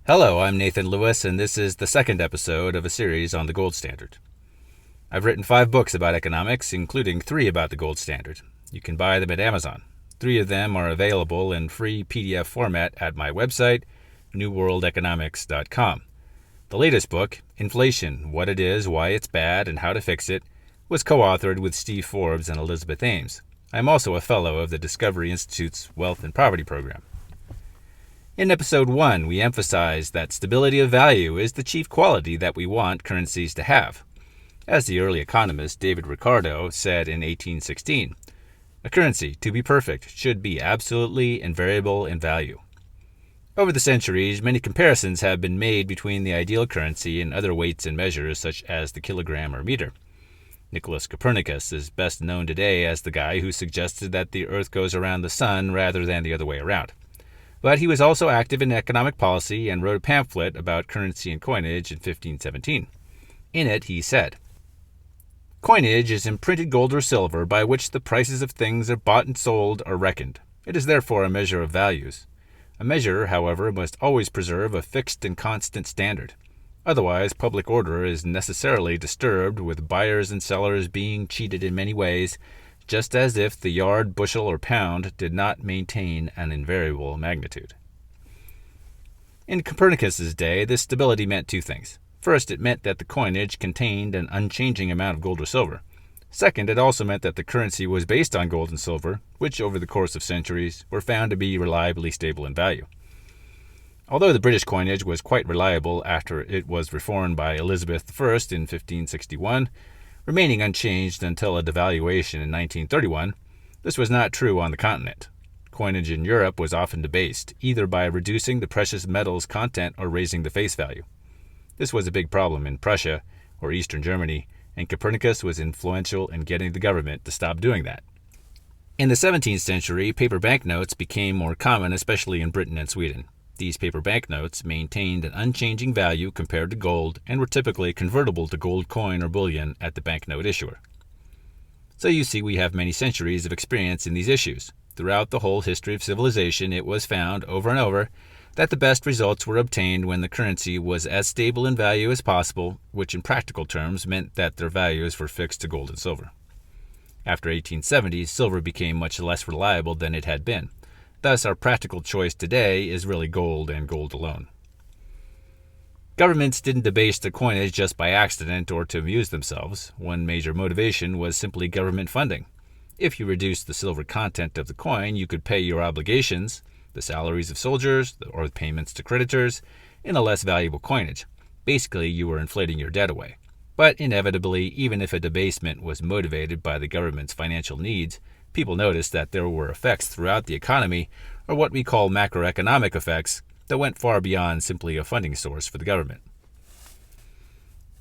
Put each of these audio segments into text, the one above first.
Hello, I'm Nathan Lewis, and this is the second episode of a series on the gold standard. I've written 5 books about economics, including 3 about the gold standard. You can buy them at Amazon. 3 of them are available in free PDF format at my website, newworldeconomics.com. The latest book, Inflation: What It Is, Why It's Bad, and How to Fix It, was co-authored with Steve Forbes and Elizabeth Ames. I'm also a fellow of the Discovery Institute's Wealth and Poverty Program. In Episode 1, we emphasized that stability of value is the chief quality that we want currencies to have. As the early economist David Ricardo said in 1816, a currency, to be perfect, should be absolutely invariable in value. Over the centuries, many comparisons have been made between the ideal currency and other weights and measures such as the kilogram or meter. Nicholas Copernicus is best known today as the guy who suggested that the Earth goes around the sun rather than the other way around. But he was also active in economic policy and wrote a pamphlet about currency and coinage in 1517. In it, he said, "Coinage is imprinted gold or silver by which the prices of things are bought and sold are reckoned. It is therefore a measure of values. A measure, however, must always preserve a fixed and constant standard. Otherwise, public order is necessarily disturbed, with buyers and sellers being cheated in many ways, just as if the yard, bushel, or pound did not maintain an invariable magnitude." In Copernicus's day, this stability meant 2 things. First, it meant that the coinage contained an unchanging amount of gold or silver. Second, it also meant that the currency was based on gold and silver, which over the course of centuries were found to be reliably stable in value. Although the British coinage was quite reliable after it was reformed by Elizabeth I in 1561, remaining unchanged until a devaluation in 1931, this was not true on the continent. Coinage in Europe was often debased, either by reducing the precious metals content or raising the face value. This was a big problem in Prussia or Eastern Germany, and Copernicus was influential in getting the government to stop doing that. In the 17th century, paper banknotes became more common, especially in Britain and Sweden. These paper banknotes maintained an unchanging value compared to gold and were typically convertible to gold coin or bullion at the banknote issuer. So you see, we have many centuries of experience in these issues. Throughout the whole history of civilization, it was found over and over that the best results were obtained when the currency was as stable in value as possible, which in practical terms meant that their values were fixed to gold and silver. After 1870, silver became much less reliable than it had been. Thus, our practical choice today is really gold and gold alone. Governments didn't debase the coinage just by accident or to amuse themselves. One major motivation was simply government funding. If you reduced the silver content of the coin, you could pay your obligations, the salaries of soldiers, or the payments to creditors, in a less valuable coinage. Basically, you were inflating your debt away. But inevitably, even if a debasement was motivated by the government's financial needs, people noticed that there were effects throughout the economy, or what we call macroeconomic effects, that went far beyond simply a funding source for the government.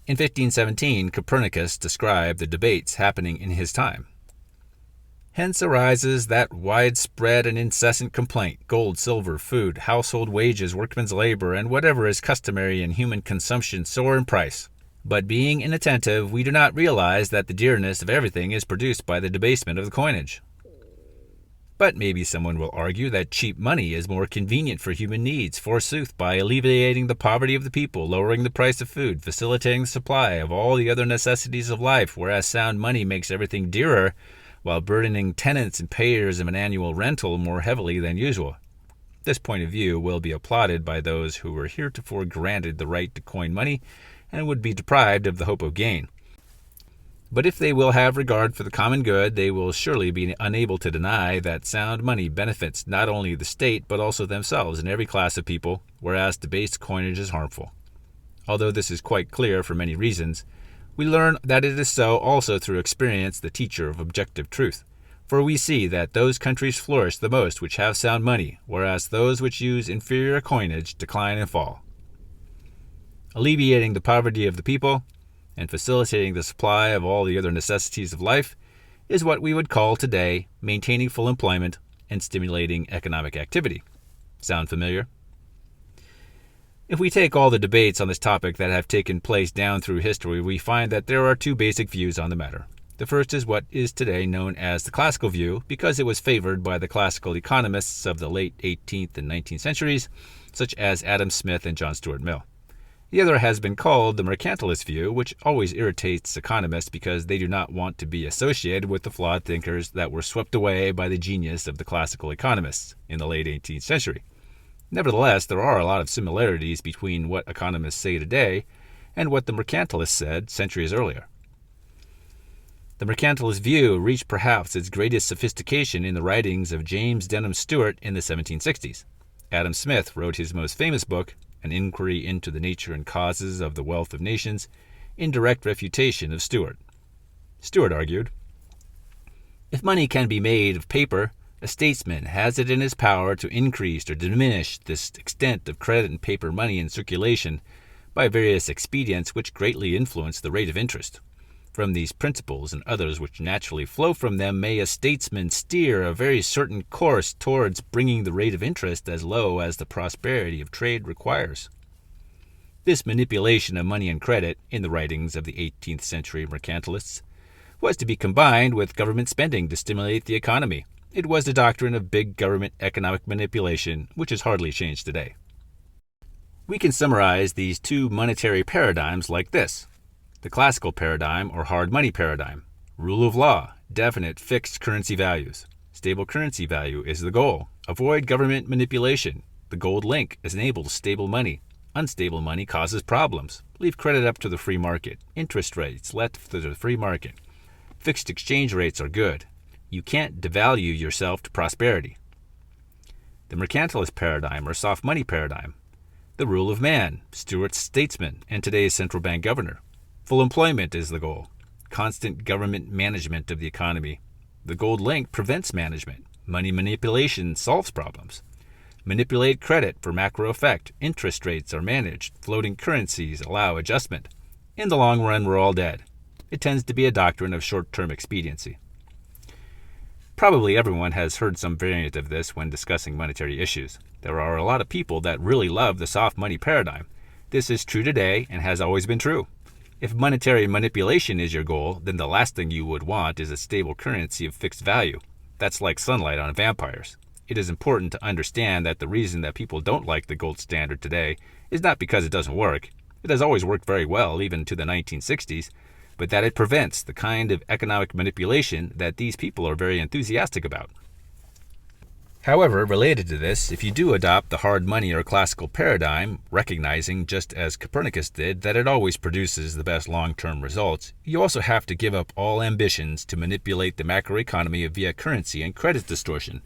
In 1517, Copernicus described the debates happening in his time. "Hence arises that widespread and incessant complaint, gold, silver, food, household wages, workmen's labor, and whatever is customary in human consumption soar in price. But being inattentive, we do not realize that the dearness of everything is produced by the debasement of the coinage." But maybe someone will argue that cheap money is more convenient for human needs, forsooth, by alleviating the poverty of the people, lowering the price of food, facilitating the supply of all the other necessities of life, whereas sound money makes everything dearer, while burdening tenants and payers of an annual rental more heavily than usual. This point of view will be applauded by those who were heretofore granted the right to coin money and would be deprived of the hope of gain. But if they will have regard for the common good, they will surely be unable to deny that sound money benefits not only the state but also themselves and every class of people, whereas debased coinage is harmful. Although this is quite clear for many reasons, we learn that it is so also through experience, the teacher of objective truth. For we see that those countries flourish the most which have sound money, whereas those which use inferior coinage decline and fall. Alleviating the poverty of the people and facilitating the supply of all the other necessities of life is what we would call today maintaining full employment and stimulating economic activity. Sound familiar? If we take all the debates on this topic that have taken place down through history, we find that there are 2 basic views on the matter. The first is what is today known as the classical view because it was favored by the classical economists of the late 18th and 19th centuries, such as Adam Smith and John Stuart Mill. The other has been called the mercantilist view, which always irritates economists because they do not want to be associated with the flawed thinkers that were swept away by the genius of the classical economists in the late 18th century. Nevertheless, there are a lot of similarities between what economists say today and what the mercantilists said centuries earlier. The mercantilist view reached perhaps its greatest sophistication in the writings of James Denham Stewart in the 1760s. Adam Smith wrote his most famous book, An Inquiry into the Nature and Causes of the Wealth of Nations, in direct refutation of Stewart. Stewart argued, "If money can be made of paper, a statesman has it in his power to increase or diminish this extent of credit and paper money in circulation by various expedients which greatly influence the rate of interest. From these principles and others which naturally flow from them may a statesman steer a very certain course towards bringing the rate of interest as low as the prosperity of trade requires." This manipulation of money and credit, in the writings of the 18th century mercantilists, was to be combined with government spending to stimulate the economy. It was the doctrine of big government economic manipulation, which has hardly changed today. We can summarize these two monetary paradigms like this. The classical paradigm or hard money paradigm. Rule of law, definite fixed currency values. Stable currency value is the goal. Avoid government manipulation. The gold link enables stable money. Unstable money causes problems. Leave credit up to the free market. Interest rates left to the free market. Fixed exchange rates are good. You can't devalue yourself to prosperity. The mercantilist paradigm or soft money paradigm. The rule of man, Stuart's statesman and today's central bank governor. Full employment is the goal. Constant government management of the economy. The gold link prevents management. Money manipulation solves problems. Manipulate credit for macro effect. Interest rates are managed. Floating currencies allow adjustment. In the long run, we're all dead. It tends to be a doctrine of short-term expediency. Probably everyone has heard some variant of this when discussing monetary issues. There are a lot of people that really love the soft money paradigm. This is true today and has always been true. If monetary manipulation is your goal, then the last thing you would want is a stable currency of fixed value. That's like sunlight on vampires. It is important to understand that the reason that people don't like the gold standard today is not because it doesn't work. It has always worked very well, even to the 1960s, but that it prevents the kind of economic manipulation that these people are very enthusiastic about. However, related to this, if you do adopt the hard money or classical paradigm, recognizing, just as Copernicus did, that it always produces the best long-term results, you also have to give up all ambitions to manipulate the macroeconomy via currency and credit distortion.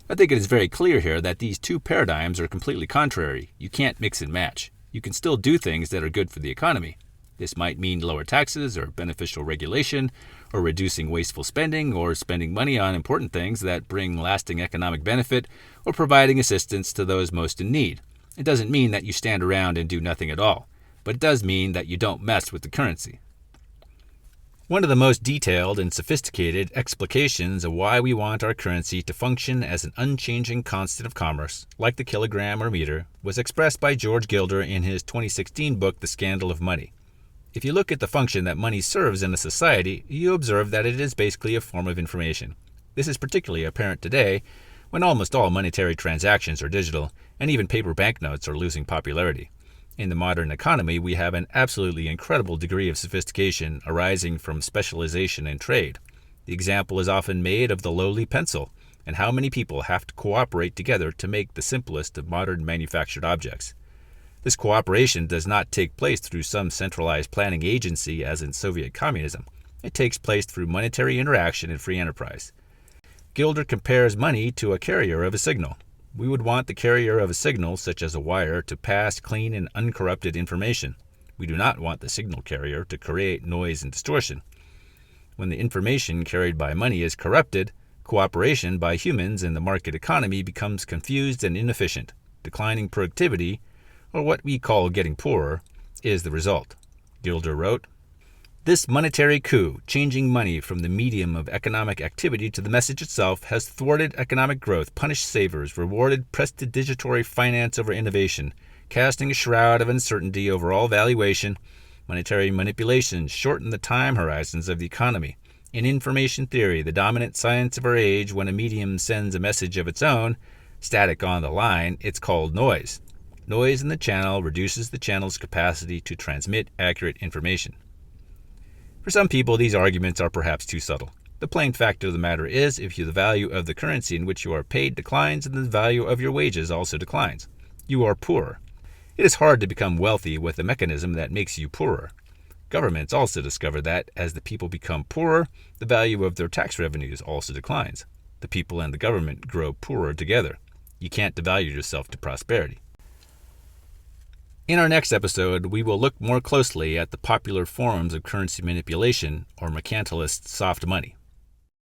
I think it is very clear here that these two paradigms are completely contrary. You can't mix and match. You can still do things that are good for the economy. This might mean lower taxes or beneficial regulation or reducing wasteful spending or spending money on important things that bring lasting economic benefit or providing assistance to those most in need. It doesn't mean that you stand around and do nothing at all, but it does mean that you don't mess with the currency. One of the most detailed and sophisticated explications of why we want our currency to function as an unchanging constant of commerce, like the kilogram or meter, was expressed by George Gilder in his 2016 book, The Scandal of Money. If you look at the function that money serves in a society, you observe that it is basically a form of information. This is particularly apparent today, when almost all monetary transactions are digital, and even paper banknotes are losing popularity. In the modern economy, we have an absolutely incredible degree of sophistication arising from specialization in trade. The example is often made of the lowly pencil, and how many people have to cooperate together to make the simplest of modern manufactured objects. This cooperation does not take place through some centralized planning agency as in Soviet communism. It takes place through monetary interaction and free enterprise. Gilder compares money to a carrier of a signal. We would want the carrier of a signal, such as a wire, to pass clean and uncorrupted information. We do not want the signal carrier to create noise and distortion. When the information carried by money is corrupted, cooperation by humans in the market economy becomes confused and inefficient. Declining productivity, or what we call getting poorer, is the result. Gilder wrote, "This monetary coup, changing money from the medium of economic activity to the message itself, has thwarted economic growth, punished savers, rewarded prestidigitatory finance over innovation, casting a shroud of uncertainty over all valuation. Monetary manipulations shorten the time horizons of the economy. In information theory, the dominant science of our age, when a medium sends a message of its own, static on the line, it's called noise. Noise in the channel reduces the channel's capacity to transmit accurate information. For some people, these arguments are perhaps too subtle. The plain fact of the matter is, if the value of the currency in which you are paid declines, then the value of your wages also declines. You are poorer. It is hard to become wealthy with a mechanism that makes you poorer. Governments also discover that, as the people become poorer, the value of their tax revenues also declines. The people and the government grow poorer together. You can't devalue yourself to prosperity. In our next episode, we will look more closely at the popular forms of currency manipulation, or mercantilist soft money.